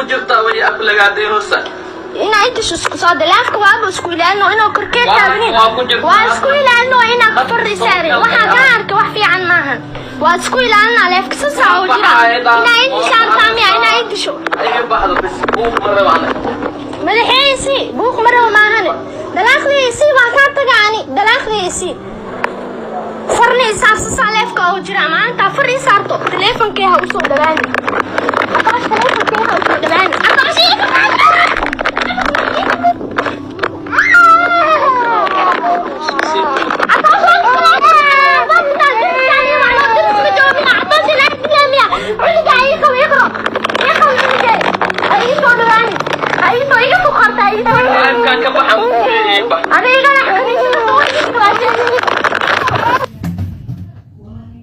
جبتها وهي أكل قاعدين وصل إن أنت شو صاد لاف كواب سكول لأنه إنه كركيت تابنين وسكول لأنه إنه كفر رسالة وحكارك وحفي عن ماهن وسكول لأنه لاف كسر أو جرا إن أنت شان تامي إن أنت شو أي بعض بس بوق مرة واحدة ملحيسي بوق مرة ماهن دلاخلي يسي وكانت يعني دلاخلي يسي فرني صار سالف كأو جرا ما أنت فرني صارتو تليفون كيه وصل دلاني أطاش تليفون كيه وصل دلاني أطاش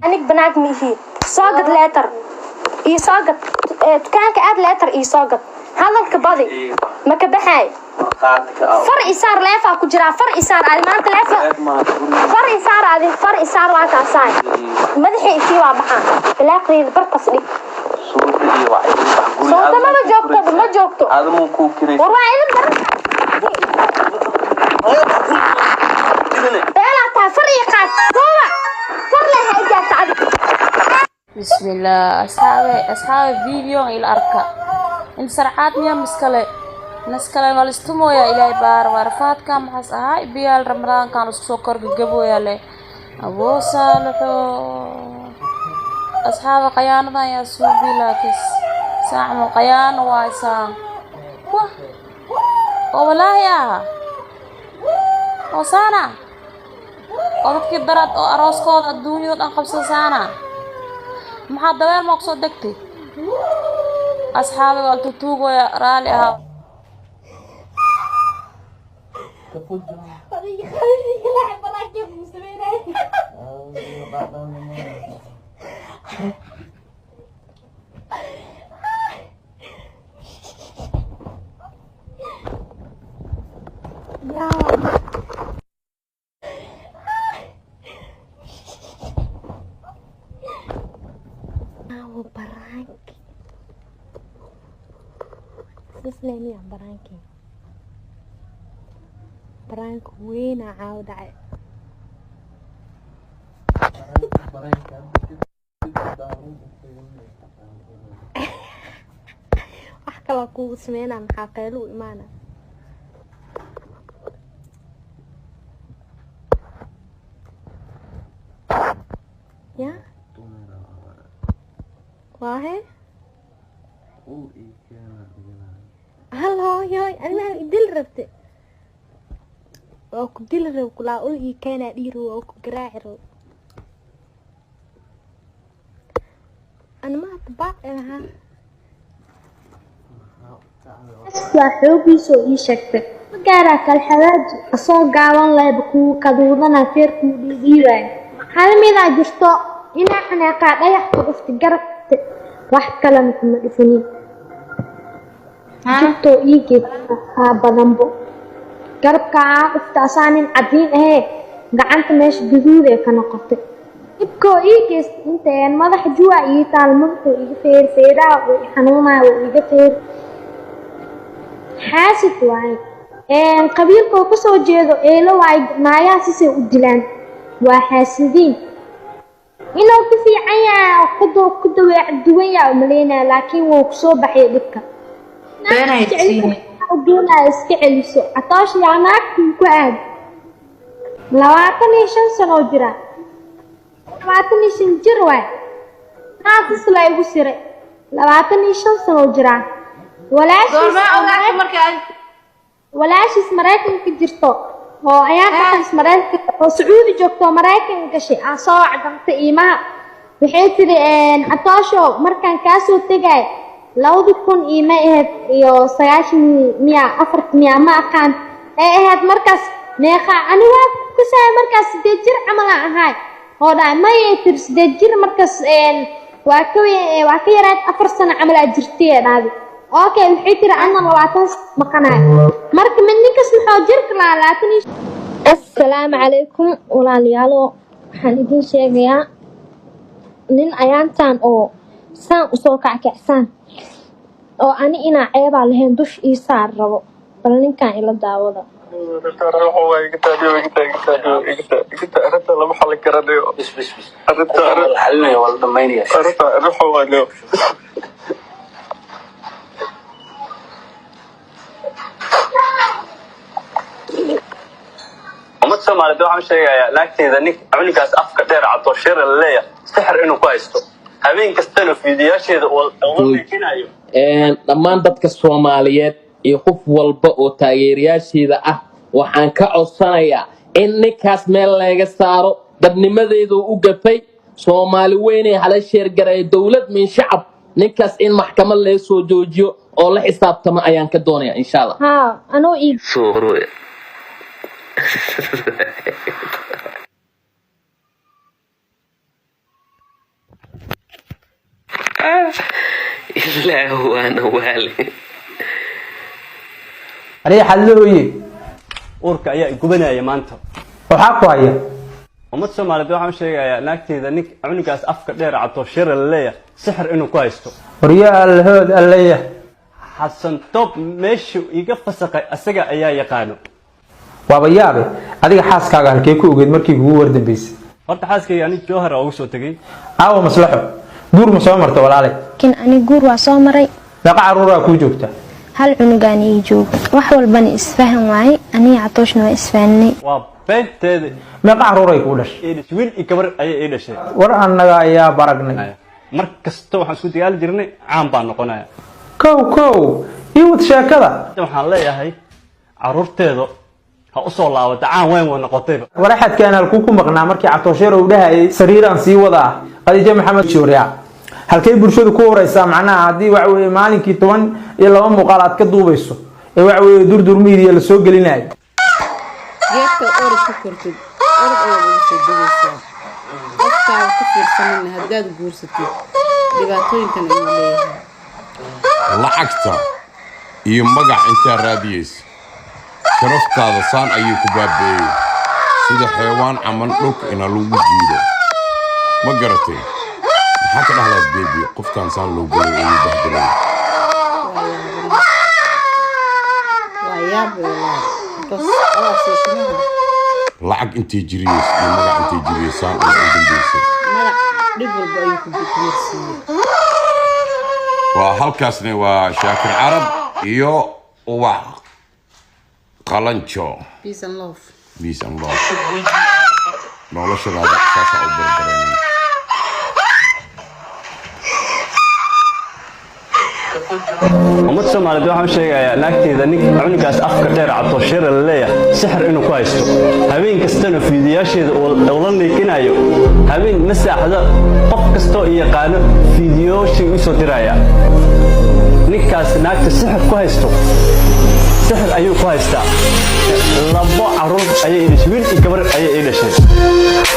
أنا بنات ميهي ساقط لاتر إيه ساقط كان كأد لاتر إيه ساقط هذا الكبادي ما كبحاي فرق صار لافا كجرا فرق صار المانت لافا فرق صار هذه فرق صار واقع صار مدحي في وابحان بلاقي برقص لي صوت ما جوكتو هذا مو كوكري وراي لا فريقات هو فرله هيجا تعد بسم الله أصحابي فيديو إلى أركا إن سرعات ميا نسكالي نالستمو يا إلهي بار وارفات كام حس هاي بيال رمضان كانوا سكر جبوا يا لي أبو صالحو أصحاب قياننا يا سوبي لاكس ساعم قيان وايسان والله يا وصانا dadkii darad oo arooskooda adduunyada dhan qabsanaana maxaa dabeer ma soo degtay asxaabiga wal tuugo ya raali ah إسلامي برانك وين عاود أحكي لك سمعنا من حقيلو إيمانا يا واحد هلا ياي أنا دل ربت أو كدل رب كلا أقول هي كان ديرو أو كجراعرو أنا ما أتبع لها waxoogi soo ii sheegtay magaara kal xalaad asoo gaaban leh ku kaduudana feerku dhiibay hal mid ay jirto ina xanaqa dhayax ku dhufti garabta wax kale ma dhifinin jabto iige badanbo garabka dhufta asaanin cadiin gacanta meesha guduud ee ka noqotay ibko iige intaan madax juwa ii taalmadu iga feeraa oo xanuunaa oo iga feer حاسد واي قبيلكو كسو جيدو ايلو واي نايا سيسي ودلان وحاسدين إنو كفي عيا كدو يعدوين يا أملينا لكن وكسو بحي دكا بينا يتسيني ودونا اسكعلسو عطاش يعناك كواد لواتني شن سنو جرا لواتني شن جروا نافس لا يبسيري لواتني شن سنو جرا walaashis maraykanka jirto oo ayaa qaxas maraykanka oo sacuudi joogto maraykanka gashay aan soo cagantay iimaha waxay tiri ataasho markaan ka soo tagay 2000 iima ahayd iyo 94 ma aqaan ahayd markaas meeqa aniga ku saay markaas 8 jir camal ahay oo dhaamay tir 8 jir markaas waa ka yaraad 4 sano camal jirtay dhaadi اوكي الحيتر انا لواتن مقناي marka midninka saxoo jirka laalaatani assalaamu calaykum walaalayaalo waxaan idin sheegayaa nin ayaantan oo saan u soo kacsan oo ani inaa ceebaa lahayn dush ii saar rabo bal ninkan ila daawada umad Soomaaliyeed waxaan sheegayaa naagteeda anigaas afka dheer cato shir leeya sixir inuu ku haysto habeen kastana fiidiyaasheeda oo leekinayo dhammaan dadka Soomaaliyeed iyo qof walba oo taageerayaasheeda ah waxaan ka codsanayaa in ninkaas meel laga saaro dadnimadeedu u gafay Soomaali weyn ee hala sheer garay dawlad min shacab ninkaas in maxkamad la soo joojiyo oo la xisaabtamo ayaan ka doonayaa insha Allah anoo ii إلا هو أنا والي أريح حلوي أورك أيه جبنا يا مانتو وحقه أيه وما تسمع على دوحة مش يا ناكتي إذا نك عنك أفكار دير عطوا شر اللية سحر إنه كويستو وريال هود اللية حسن توب مش يقفصك السجا أيه يقانو وابيابي هذيك حاس كاغال كيكو قد مركي هو ورد بيس قلت حاسك يعني جوهر أو شو تجي أو مصلحه جور مسامر ولا عليك لكن أنا جور وسامري لا قعرورة كوجوكته هل عنقاني يجوب وحول بني إسفهم معي أني عطوشنا إسفاني وبنت ما قعرورة يقولش إيه وين يكبر أي شيء ورأنا يا برقني مركز تو حسود يال جرني عام بان قناة كو يوت شاكلا waxaan leeyahay caruurteedu ha u soo laabata aan weyn wana qotayba walaxad kana ku maqnaa markii Cabtooshir uu dhahay sariiraan sii wadaa Khadija Maxamed Shuuriya halkay bulshadu ku horeysaa macnaha hadii wax weey maalinkii 10 iyo 2 muuqaalaad ka duubayso ee wax weey durdur media la soo gelinayo geedka orod ku kortid orod oo lagu soo duubaysaa qofka ku fiirsanina haddaad guursatid dhibaatooyinkan ay leeyahay lacagta iyo magac inta raadiyaysa sharaftaada saan ayuu ku baabeeyay sida xayawaan aman dhulka ina lagu jiido ma garatay maxaa ka dhahlaad beebi qoftaan saan loo galay inuu bahdelay lacag intii jiriyeys iyo magac intii jiriyeysaan oo u dambeysay magac dhib walba ayuu ku bixiyay waa halkaasna waa Shaakir Carab iyo ubax qalanjo peace and love noloshadaada saasa u barbareen umad Soomaaliyeed waxaan sheegayaa naagteeda anigaas afka dheer cato shir leeya sixir inuu ku haysto habeen kastana fiidiyaasheeda oo la leekinayo habeen masaaxda qof kasto yaqaan fiidiyooshii u soo diraya ninkaas naagta sixir ku haysto sixir ayuu ku haystaa labo caruur ayay idhashay wiil iyo gabar ayay idhashay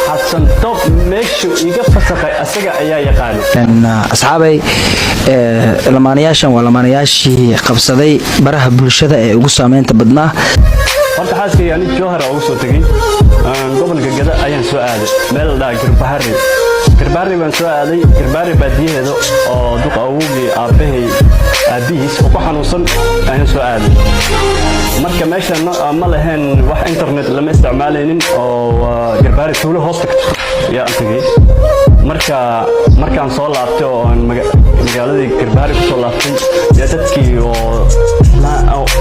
xasan top meeshu iga fasaqay asaga ayaa yaqaan asxaabay lamaanayaashan waa lamaanayaashii qabsaday baraha bulshada ee ugu saameynta badnaa horta xaaskay yani joohar ugu soo tagay gobolka Gada ayaan soo aaday meel dhaa Garbahari baan soo aaday Garbahari baadiyeedo oo duq awowgii aabihiis oo ku xanuunsan ayaan soo aaday marka meeshan ma lahayn wax internet lama isticmaalaynin oo Garbahari tuulo hoos tagto yaa tagay markaan soo laabtay oo magaaladii Garbahari ku soo laabtay yaa dadkii oo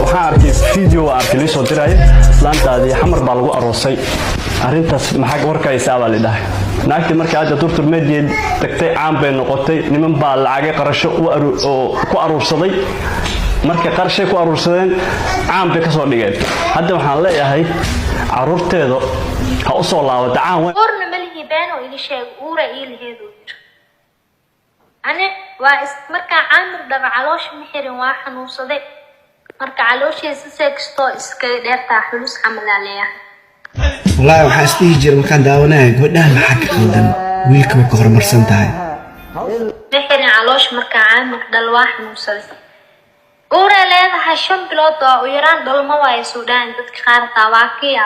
waxaan arkay video arkay soo diray islaantaadii xamar baa lagu aroosay arintaas maxaa warkaysaa baa la dhahay naagtii markaa aad durtur meediyay tagtay caan bay noqotay niman baa lacag qarasho ku aruursaday marka qarshay ku aruursadeen caan bay ka soo dhigeen hadda waxaan leeyahay caruurteedu ha u soo laabata caan weyn qorna malihii been oo ila sheeg uura ilaheedu أنا ومركا عامر دبع علوش محرن واحد وصدق مركا علوش يسكستو إسكيدرتا حلوس عمل عليها والله waxaa isdhihi jiray markaan daawanay gabadhan maxaa ka qaldan wiilka ma ka horumarsan tahay محرن علوش مركا عامر دل واحد وصدق uura leedahay 5 bilood oo yaraan dhalmo way Suudaan dadka qaar tawaakii